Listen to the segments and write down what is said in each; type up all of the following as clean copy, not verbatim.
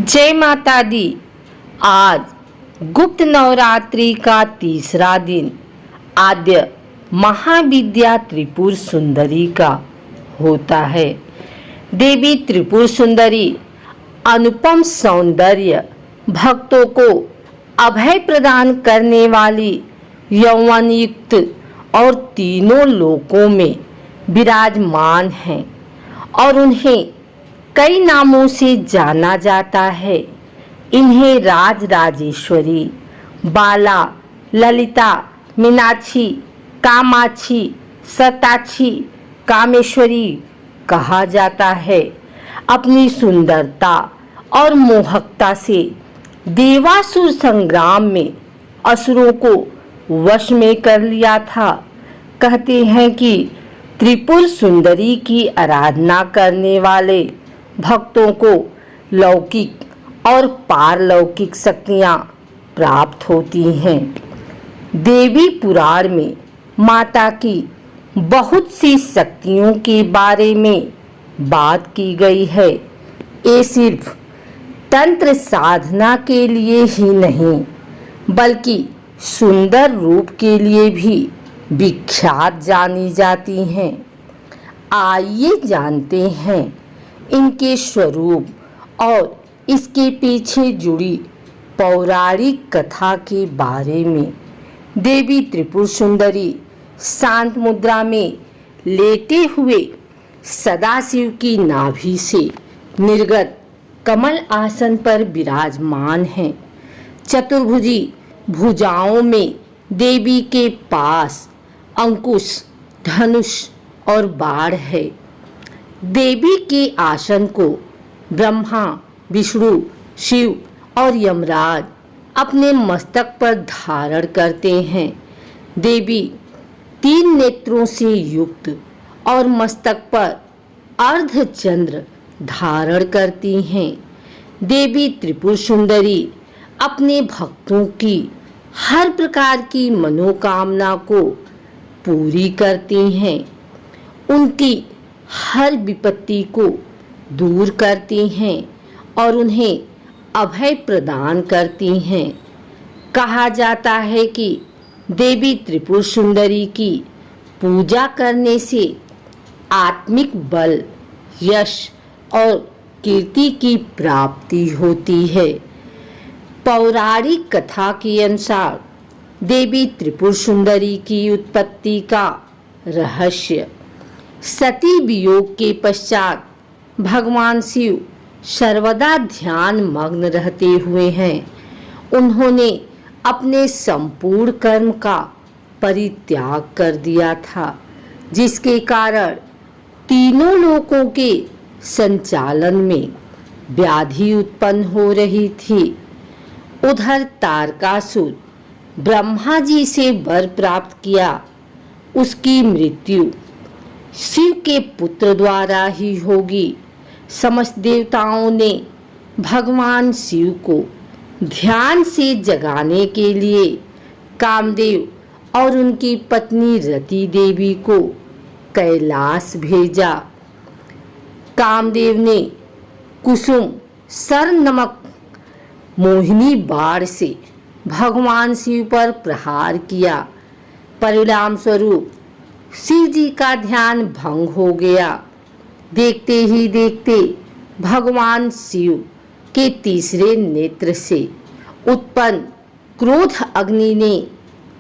जय माता दी। आज गुप्त नवरात्रि का तीसरा दिन आद्य महाविद्या त्रिपुर सुंदरी का होता है। देवी त्रिपुर सुंदरी अनुपम सौंदर्य, भक्तों को अभय प्रदान करने वाली, यौवन युक्त और तीनों लोकों में विराजमान हैं और उन्हें कई नामों से जाना जाता है। इन्हें राज राजेश्वरी, बाला, ललिता, मीनाक्षी, कामाक्षी, सताक्षी, कामेश्वरी कहा जाता है। अपनी सुंदरता और मोहकता से देवासुर संग्राम में असुरों को वश में कर लिया था। कहते हैं कि त्रिपुर सुंदरी की आराधना करने वाले भक्तों को लौकिक और पारलौकिक शक्तियाँ प्राप्त होती हैं। देवी पुराण में माता की बहुत सी शक्तियों के बारे में बात की गई है। ये सिर्फ तंत्र साधना के लिए ही नहीं बल्कि सुंदर रूप के लिए भी विख्यात जानी जाती हैं। आइए जानते हैं इनके स्वरूप और इसके पीछे जुड़ी पौराणिक कथा के बारे में। देवी त्रिपुर सुंदरी शांत मुद्रा में लेटे हुए सदाशिव की नाभि से निर्गत कमल आसन पर विराजमान हैं। चतुर्भुजी भुजाओं में देवी के पास अंकुश, धनुष और बाण है। देवी के आसन को ब्रह्मा, विष्णु, शिव और यमराज अपने मस्तक पर धारण करते हैं। देवी 3 नेत्रों से युक्त और मस्तक पर अर्धचंद्र धारण करती हैं। देवी त्रिपुर सुंदरी अपने भक्तों की हर प्रकार की मनोकामना को पूरी करती हैं। उनकी हर विपत्ति को दूर करती हैं और उन्हें अभय प्रदान करती हैं। कहा जाता है कि देवी त्रिपुर सुंदरी की पूजा करने से आत्मिक बल, यश और कीर्ति की प्राप्ति होती है। पौराणिक कथा के अनुसार देवी त्रिपुर सुंदरी की उत्पत्ति का रहस्य सती वियोग के पश्चात भगवान शिव सर्वदा ध्यान मग्न रहते हुए हैं। उन्होंने अपने संपूर्ण कर्म का परित्याग कर दिया था, जिसके कारण तीनों लोकों के संचालन में व्याधि उत्पन्न हो रही थी। उधर तारकासुर ब्रह्मा जी से वर प्राप्त किया। उसकी मृत्यु शिव के पुत्र द्वारा ही होगी। समस्त देवताओं ने भगवान शिव को ध्यान से जगाने के लिए कामदेव और उनकी पत्नी रति देवी को कैलाश भेजा। कामदेव ने कुसुम सर नमक मोहिनी बाण से भगवान शिव पर प्रहार किया। परिणाम स्वरूप शिव जी का ध्यान भंग हो गया। देखते ही देखते भगवान शिव के तीसरे नेत्र से उत्पन्न क्रोध अग्नि ने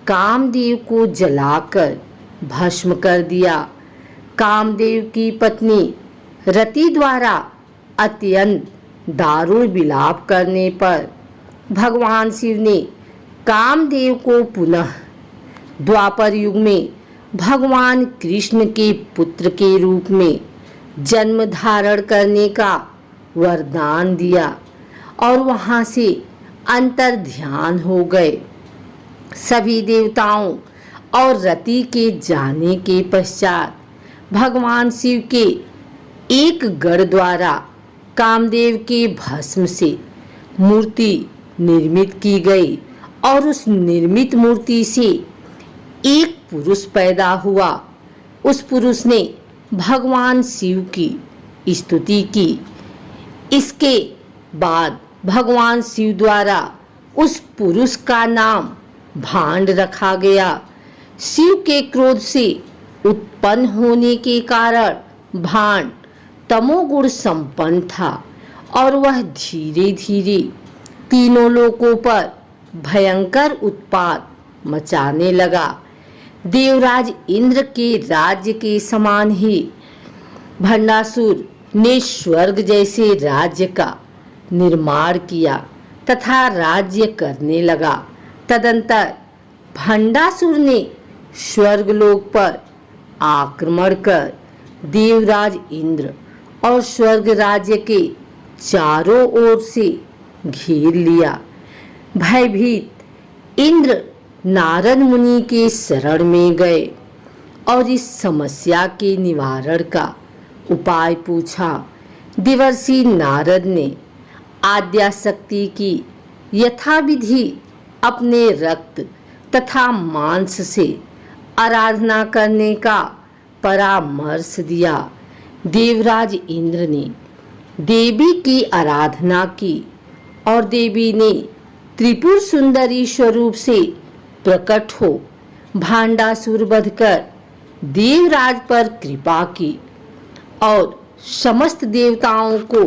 कामदेव को जलाकर भस्म कर दिया। कामदेव की पत्नी रति द्वारा अत्यंत दारुण विलाप करने पर भगवान शिव ने कामदेव को पुनः द्वापर युग में भगवान कृष्ण के पुत्र के रूप में जन्म धारण करने का वरदान दिया और वहां से अंतर ध्यान हो गए। सभी देवताओं और रति के जाने के पश्चात भगवान शिव के एक गण द्वारा कामदेव के भस्म से मूर्ति निर्मित की गई और उस निर्मित मूर्ति से एक पुरुष पैदा हुआ। उस पुरुष ने भगवान शिव की स्तुति की। इसके बाद भगवान शिव द्वारा उस पुरुष का नाम भांड रखा गया। शिव के क्रोध से उत्पन्न होने के कारण भांड तमोगुण संपन्न था और वह धीरे धीरे तीनों लोकों पर भयंकर उत्पात मचाने लगा। देवराज इंद्र के राज्य के समान ही भंडासुर ने स्वर्ग जैसे राज्य का निर्माण किया तथा राज्य करने लगा। तदंतर भंडासुर ने स्वर्गलोक पर आक्रमण कर देवराज इंद्र और स्वर्ग राज्य के चारों ओर से घेर लिया। भयभीत इंद्र नारद मुनि के शरण में गए और इस समस्या के निवारण का उपाय पूछा। देवर्षि नारद ने आद्याशक्ति की यथाविधि अपने रक्त तथा मांस से आराधना करने का परामर्श दिया। देवराज इंद्र ने देवी की आराधना की और देवी ने त्रिपुर सुंदरी स्वरूप से प्रकट हो भांडासुर वध कर देवराज पर कृपा की और समस्त देवताओं को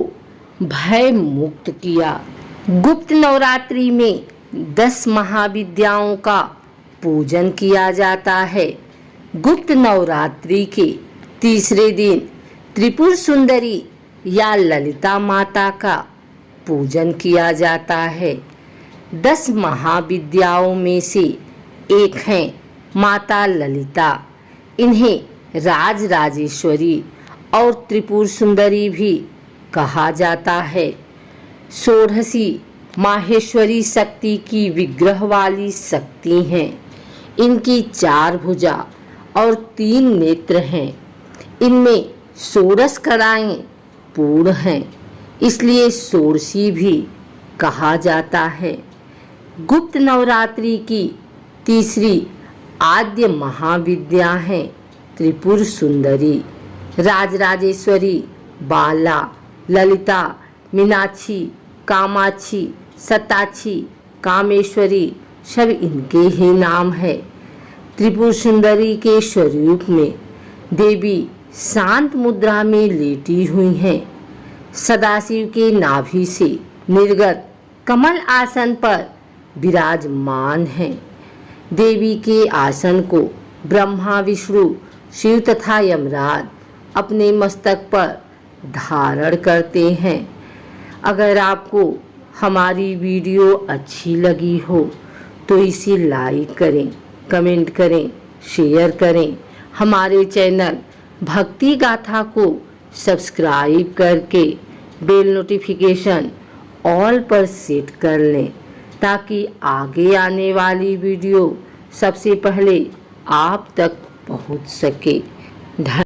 भय मुक्त किया। गुप्त नवरात्रि में 10 महाविद्याओं का पूजन किया जाता है। गुप्त नवरात्रि के तीसरे दिन त्रिपुर सुंदरी या ललिता माता का पूजन किया जाता है। 10 महाविद्याओं में से एक है माता ललिता। इन्हें राज राजेश्वरी और त्रिपुर सुंदरी भी कहा जाता है। षोडशी माहेश्वरी शक्ति की विग्रह वाली शक्ति हैं। इनकी 4 भुजा और 3 नेत्र हैं। इनमें 16 कड़ाएं पूर्ण हैं, इसलिए षोडशी भी कहा जाता है। गुप्त नवरात्रि की तीसरी आद्य महाविद्या है त्रिपुर सुंदरी। राजराजेश्वरी, बाला, ललिता, मीनाक्षी, कामाक्षी, सताक्षी, कामेश्वरी सब इनके ही नाम है। त्रिपुर सुंदरी के स्वरूप में देवी शांत मुद्रा में लेटी हुई हैं। सदाशिव के नाभि से निर्गत कमल आसन पर विराजमान हैं। देवी के आसन को ब्रह्मा, विष्णु, शिव तथा यमराज अपने मस्तक पर धारण करते हैं। अगर आपको हमारी वीडियो अच्छी लगी हो तो इसे लाइक करें, कमेंट करें, शेयर करें। हमारे चैनल भक्ति गाथा को सब्सक्राइब करके बेल नोटिफिकेशन ऑल पर सेट कर लें ताकि आगे आने वाली वीडियो सबसे पहले आप तक पहुंच सके।